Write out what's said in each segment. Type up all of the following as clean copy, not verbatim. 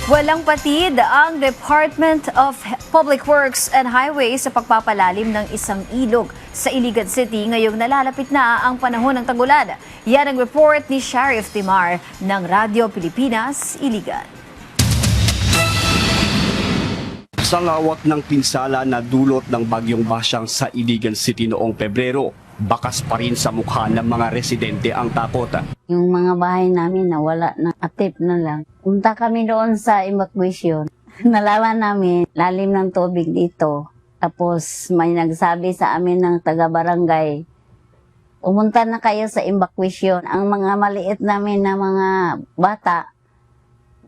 Walang patid ang Department of Public Works and Highways sa pagpapalalim ng isang ilog sa Iligan City ngayong nalalapit na ang panahon ng tag-ulan. Yan ang report ni Sheriff Timar ng Radyo Pilipinas, Iligan. Sa lawak ng pinsala na dulot ng bagyong Basyang sa Iligan City noong Pebrero, bakas pa rin sa mukha ng mga residente ang takot. Yung mga bahay namin nawala na, atip na lang. Punta kami doon sa evacuation. Nalaman namin, lalim ng tubig dito. Tapos may nagsabi sa amin ng taga-barangay, umunta na kayo sa evacuation. Ang mga maliit namin na mga bata,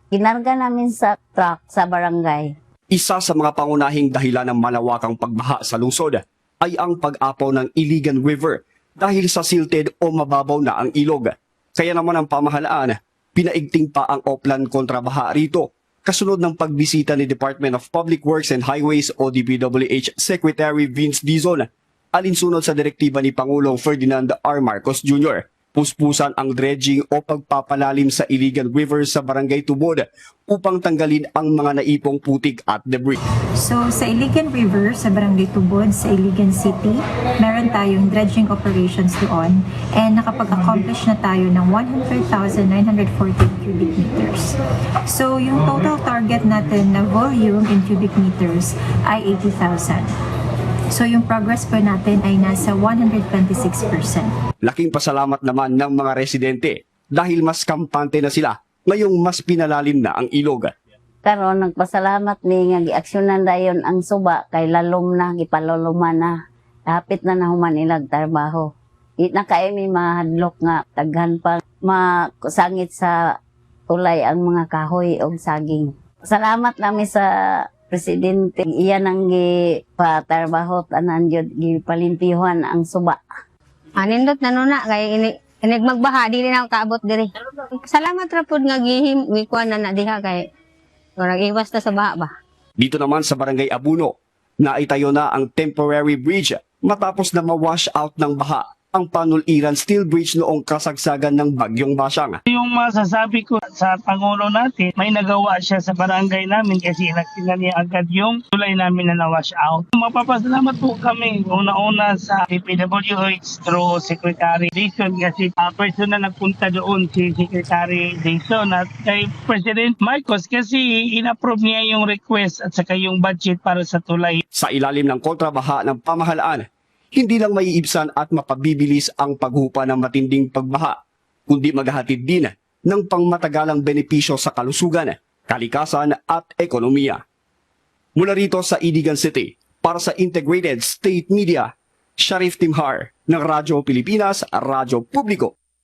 kinarga namin sa truck sa barangay. Isa sa mga pangunahing dahilan ng malawakang pagbaha sa lungsod ay ang pag-apaw ng Iligan River dahil sa silted o mababaw na ang ilog. Kaya naman ang pamahalaan, pinaigting pa ang Oplan kontra baha rito, kasunod ng pagbisita ni Department of Public Works and Highways o DPWH Secretary Vince Dizon, alinsunod sa direktiba ni Pangulong Ferdinand R. Marcos Jr. Puspusan ang dredging o pagpapalalim sa Iligan River sa Barangay Tubod upang tanggalin ang mga naipong putik at debris. So sa Iligan River, sa Barangay Tubod, sa Iligan City, meron tayong dredging operations doon and nakapag-accomplish na tayo ng 100,940 cubic meters. So yung total target natin na volume in cubic meters ay 80,000. So yung progress po natin ay nasa 126%. Laking pasalamat naman ng mga residente dahil mas kampante na sila ngayong mas pinalalim na ang ilog. Karon nagpasalamat ni nga giaksyonan dayon ang suba kay lalom na, gipaluluman na. Hapit na nahuman ilag trabaho. Di na kay mi mahadlok nga daghan pa masangit sa tulay ang mga kahoy o saging. Salamat namin sa Presidente, iyan ang gipatrabaho tanan jud gipalimpihan ang suba. Anindot na nuna kay inig magbaha dili na ako kaabot diri. Salamat ra pud nga gikuan na diha kay nag-iwas ta sa baha ba. Dito naman sa Barangay Abuno, naitayo na ang temporary bridge matapos na ma-wash out ng baha ang Panuliran Steel Bridge noong kasagsagan ng bagyong Basyang. Yung masasabi ko sa Pangulo natin, may nagawa siya sa barangay namin kasi nakita niya agad yung tulay namin na na-wash out. Mapapasalamat po kami una-una sa DPWH through Secretary Dizon kasi personal nagpunta doon si Secretary Dizon at kay President Marcos kasi in-approve niya yung request at saka yung budget para sa tulay. Sa ilalim ng kontrabaha ng pamahalaan, hindi lang maiibsan at mapabibilis ang paghupa ng matinding pagbaha, kundi maghahatid din ng pangmatagalang benepisyo sa kalusugan, kalikasan at ekonomiya. Mula rito sa Iligan City, para sa Integrated State Media, Sheriff Timar ng Radyo Pilipinas, Radyo Publiko.